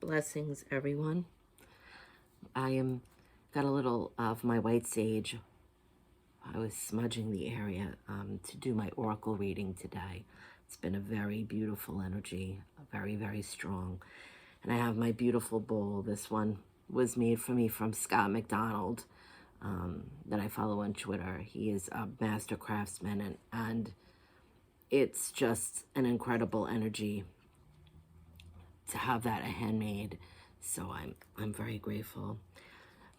Blessings, everyone. I am got a little of my white sage. I was smudging the area to do my oracle reading today. It's been a very beautiful energy, very, very strong. And I have my beautiful bowl. This one was made for me from Scott McDonald that I follow on Twitter. He is a master craftsman, and it's just an incredible energy to have that handmade. So I'm very grateful.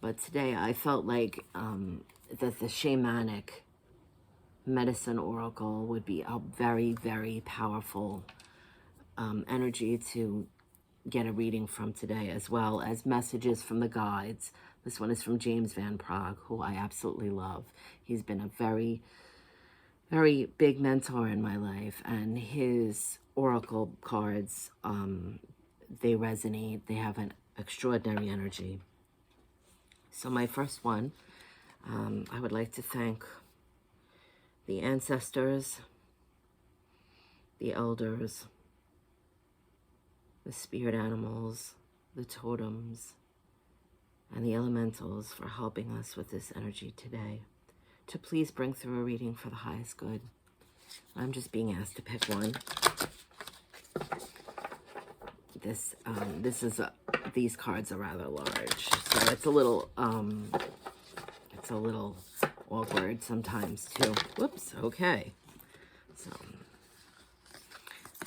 But today I felt like that the shamanic medicine oracle would be a very, very powerful energy to get a reading from today, as well as messages from the guides. This one is from James Van Prague, who I absolutely love. He's been a very, very big mentor in my life, and his oracle cards, they resonate. They have an extraordinary energy. So my first one, I would like to thank the ancestors, the elders, the spirit animals, the totems, and the elementals for helping us with this energy today to please bring through a reading for the highest good. I'm just being asked to pick one. These cards are rather large, so it's a little awkward sometimes too. Whoops. Okay. So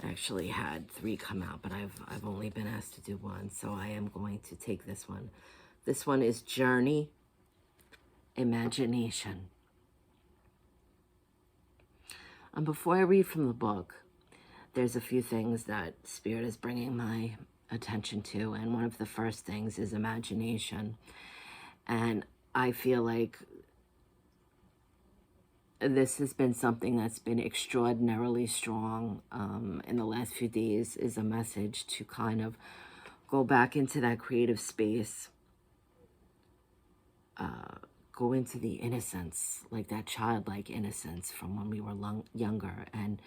I actually had 3 come out, but I've only been asked to do 1, so I am going to take this one. This one is Journey, Imagination. And before I read from the book, there's a few things that Spirit is bringing my attention to, and one of the first things is imagination. And I feel like this has been something that's been extraordinarily strong in the last few days, is a message to kind of go back into that creative space, go into the innocence, like that childlike innocence from when we were younger, and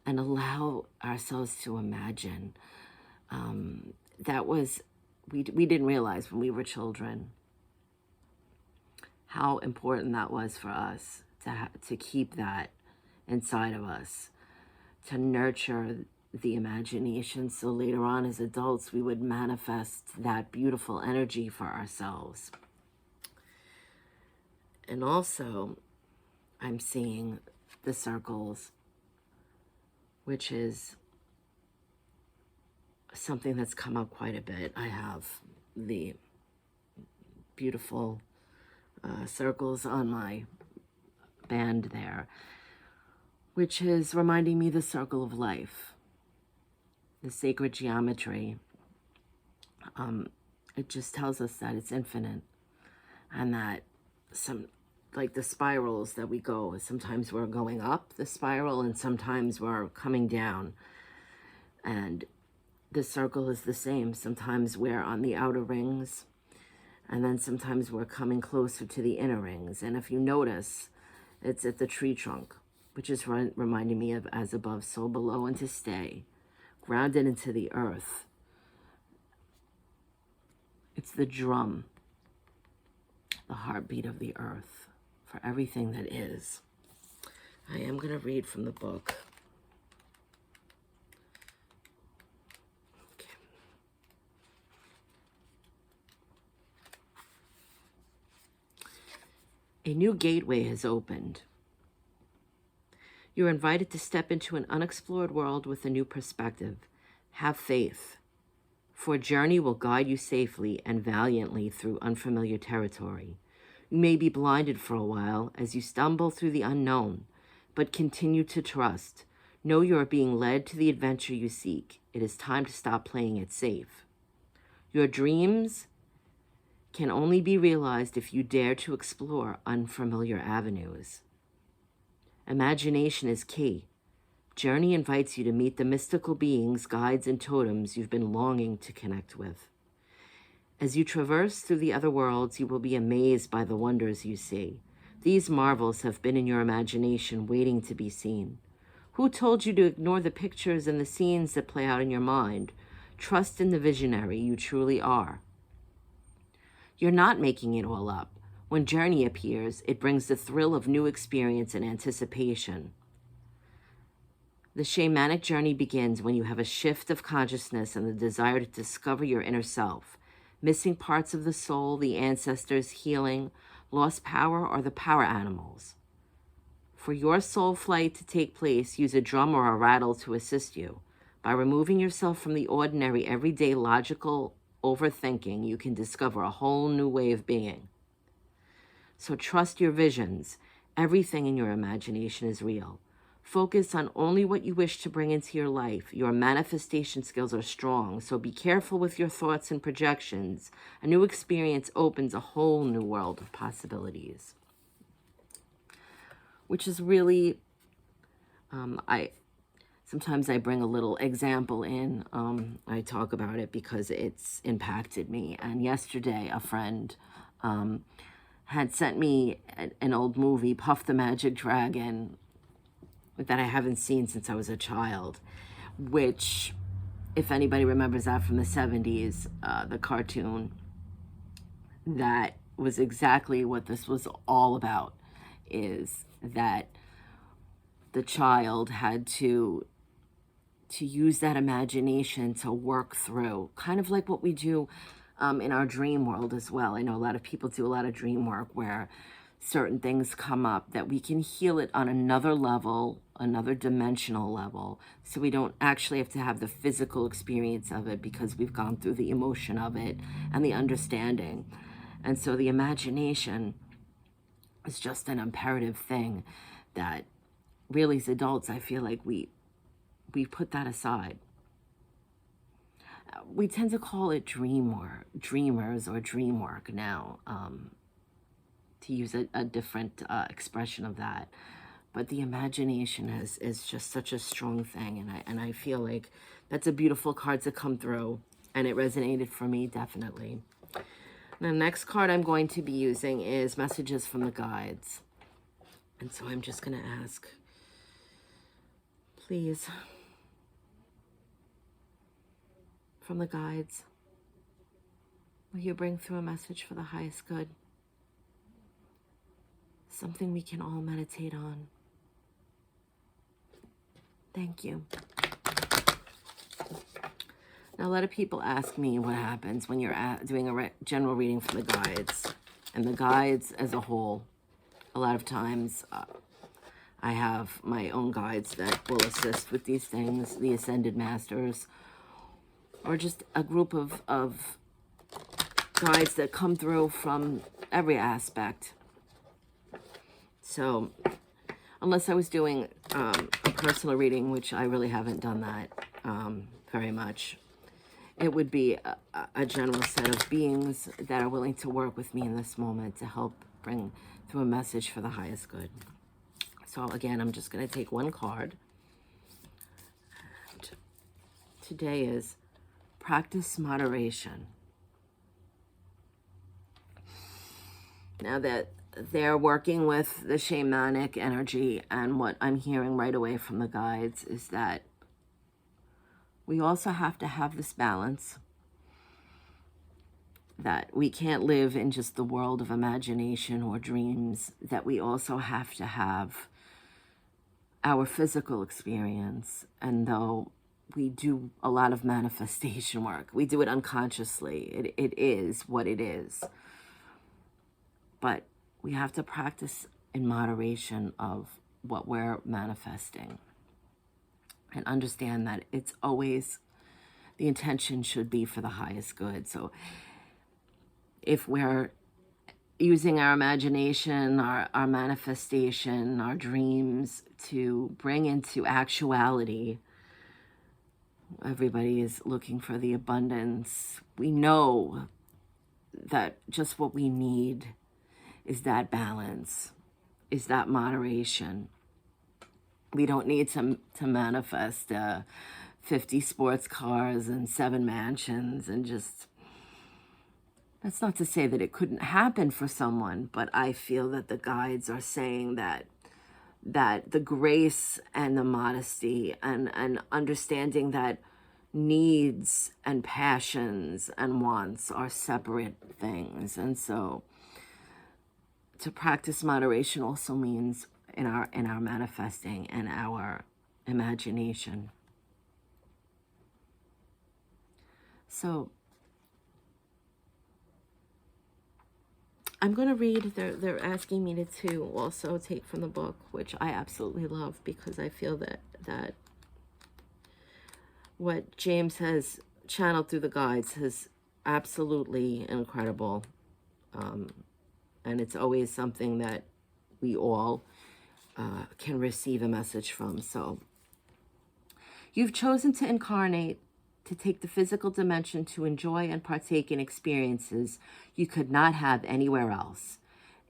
allow ourselves to imagine. That was, we didn't realize when we were children how important that was for us to keep that inside of us, to nurture the imagination, so later on as adults we would manifest that beautiful energy for ourselves. And also I'm seeing the circles, which is something that's come up quite a bit. I have the beautiful circles on my band there, which is reminding me the circle of life, the sacred geometry. It just tells us that it's infinite, and that like the spirals that we go, sometimes we're going up the spiral and sometimes we're coming down. And the circle is the same. Sometimes we're on the outer rings, and then sometimes we're coming closer to the inner rings. And if you notice, it's at the tree trunk, which is reminding me of as above, so below, and to stay grounded into the earth. It's the drum, the heartbeat of the earth for everything that is. I am going to read from the book. Okay. A new gateway has opened. You're invited to step into an unexplored world with a new perspective. Have faith, for a journey will guide you safely and valiantly through unfamiliar territory. You may be blinded for a while as you stumble through the unknown, but continue to trust. Know you are being led to the adventure you seek. It is time to stop playing it safe. Your dreams can only be realized if you dare to explore unfamiliar avenues. Imagination is key. Journey invites you to meet the mystical beings, guides, and totems you've been longing to connect with. As you traverse through the other worlds, you will be amazed by the wonders you see. These marvels have been in your imagination, waiting to be seen. Who told you to ignore the pictures and the scenes that play out in your mind? Trust in the visionary you truly are. You're not making it all up. When journey appears, it brings the thrill of new experience and anticipation. The shamanic journey begins when you have a shift of consciousness and the desire to discover your inner self. Missing parts of the soul, the ancestors, healing, lost power, or the power animals. For your soul flight to take place, use a drum or a rattle to assist you. By removing yourself from the ordinary, everyday, logical overthinking, you can discover a whole new way of being. So trust your visions. Everything in your imagination is real. Focus on only what you wish to bring into your life. Your manifestation skills are strong, so be careful with your thoughts and projections. A new experience opens a whole new world of possibilities. Which is really, sometimes I bring a little example in. I talk about it because it's impacted me. And yesterday, a friend had sent me an old movie, Puff the Magic Dragon, that I haven't seen since I was a child, which, if anybody remembers that from the 70s, the cartoon, that was exactly what this was all about, is that the child had to use that imagination to work through, kind of like what we do in our dream world as well. I know a lot of people do a lot of dream work where certain things come up that we can heal it on another level, another dimensional level, so we don't actually have to have the physical experience of it because we've gone through the emotion of it and the understanding. And so the imagination is just an imperative thing that really, as adults, I feel like we put that aside. We tend to call it dreamers or dream work now, to use a different expression of that. But the imagination is just such a strong thing, and I feel like that's a beautiful card to come through, and it resonated for me, definitely. The next card I'm going to be using is Messages from the Guides. And so I'm just going to ask, please, from the guides, will you bring through a message for the highest good? Something we can all meditate on. Thank you. Now, a lot of people ask me what happens when you're doing a general reading for the guides. And the guides as a whole, a lot of times I have my own guides that will assist with these things, the Ascended Masters, or just a group of guides that come through from every aspect. So, unless I was doing a personal reading, which I really haven't done that very much, it would be a general set of beings that are willing to work with me in this moment to help bring through a message for the highest good. So again, I'm just going to take one card. And today is practice moderation. Now that they're working with the shamanic energy, and what I'm hearing right away from the guides is that we also have to have this balance, that we can't live in just the world of imagination or dreams, that we also have to have our physical experience. And though we do a lot of manifestation work, we do it unconsciously. It is what it is. But we have to practice in moderation of what we're manifesting. And understand that it's always, the intention should be for the highest good. So if we're using our imagination, our manifestation, our dreams to bring into actuality, everybody is looking for the abundance. We know that just what we need is that balance, is that moderation. We don't need to manifest 50 sports cars and 7 mansions and just... That's not to say that it couldn't happen for someone, but I feel that the guides are saying that the grace and the modesty and understanding that needs and passions and wants are separate things. And so to practice moderation also means in our manifesting and our imagination. So I'm going to read, they're asking me to also take from the book, which I absolutely love, because I feel that what James has channeled through the guides is absolutely incredible. And it's always something that we all can receive a message from. So, you've chosen to incarnate, to take the physical dimension to enjoy and partake in experiences you could not have anywhere else.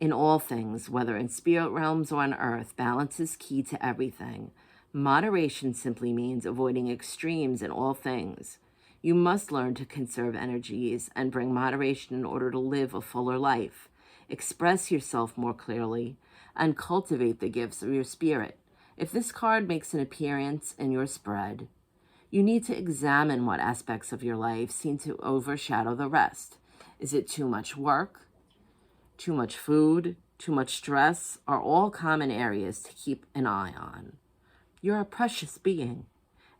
In all things, whether in spirit realms or on earth, balance is key to everything. Moderation simply means avoiding extremes in all things. You must learn to conserve energies and bring moderation in order to live a fuller life, express yourself more clearly, and cultivate the gifts of your spirit. If this card makes an appearance in your spread, you need to examine what aspects of your life seem to overshadow the rest. Is it too much work, too much food, too much stress, are all common areas to keep an eye on. You're a precious being,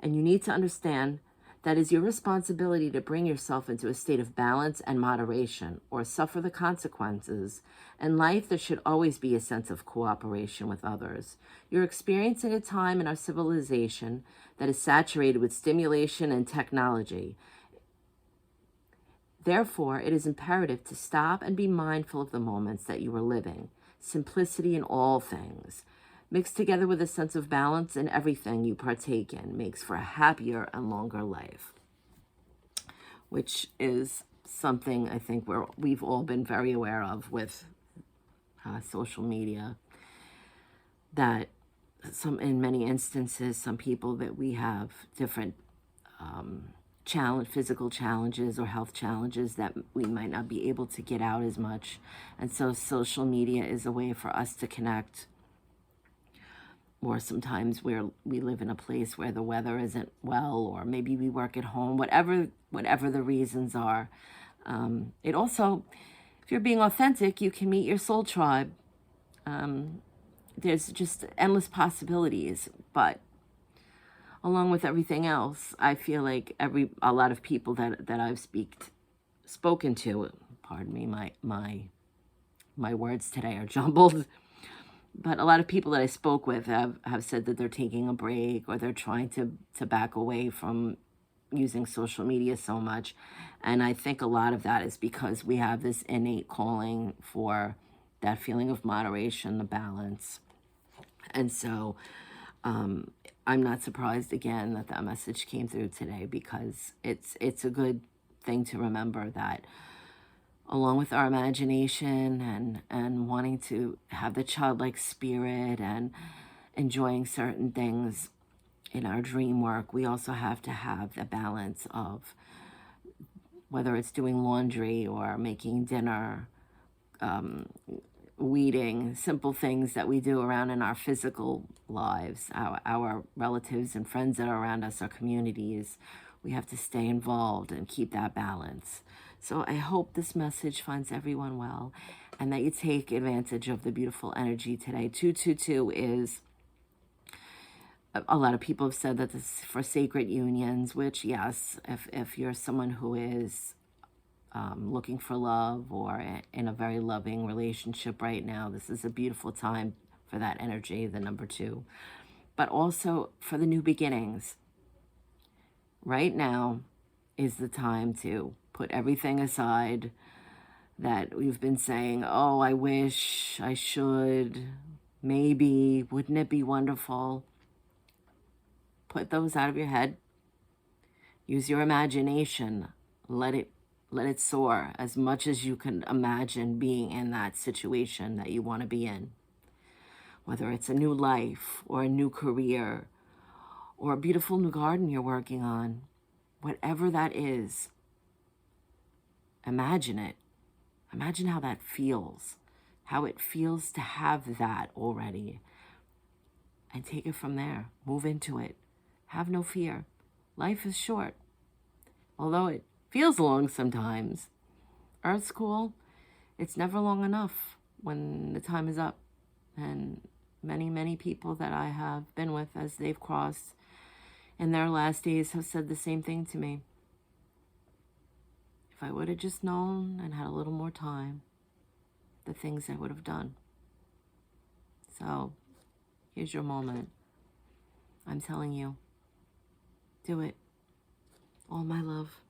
and you need to understand that is your responsibility to bring yourself into a state of balance and moderation, or suffer the consequences. In life, there should always be a sense of cooperation with others. You're experiencing a time in our civilization that is saturated with stimulation and technology. Therefore, it is imperative to stop and be mindful of the moments that you are living. Simplicity in all things, mixed together with a sense of balance in everything you partake in, makes for a happier and longer life. Which is something I think we've all been very aware of with social media. That in many instances, some people that we have different physical challenges or health challenges that we might not be able to get out as much. And so social media is a way for us to connect. Or sometimes we live in a place where the weather isn't well, or maybe we work at home, whatever the reasons are. It also, if you're being authentic, you can meet your soul tribe. There's just endless possibilities, but along with everything else, I feel like a lot of people that I've spoken to, pardon me, my words today are jumbled, but a lot of people that I spoke with have said that they're taking a break, or they're trying to back away from using social media so much. And I think a lot of that is because we have this innate calling for that feeling of moderation, the balance. And so I'm not surprised again that message came through today, because it's a good thing to remember that along with our imagination and wanting to have the childlike spirit and enjoying certain things in our dream work, we also have to have the balance of whether it's doing laundry or making dinner, weeding, simple things that we do around in our physical lives, our relatives and friends that are around us, our communities. We have to stay involved and keep that balance. So I hope this message finds everyone well, and that you take advantage of the beautiful energy today. 222 is, a lot of people have said that this is for sacred unions, which, yes, if you're someone who is looking for love or in a very loving relationship right now, this is a beautiful time for that energy, the number 2. But also for the new beginnings. Right now is the time to put everything aside that we've been saying, oh, I wish, I should, maybe, wouldn't it be wonderful? Put those out of your head. Use your imagination. Let it soar as much as you can imagine being in that situation that you want to be in. Whether it's a new life or a new career or a beautiful new garden you're working on, whatever that is, imagine it. Imagine how that feels, how it feels to have that already. And take it from there. Move into it. Have no fear. Life is short. Although it feels long sometimes, Earth School, it's never long enough when the time is up. And many, many people that I have been with as they've crossed in their last days have said the same thing to me. If I would have just known and had a little more time, the things I would have done. So, here's your moment. I'm telling you, do it. All my love.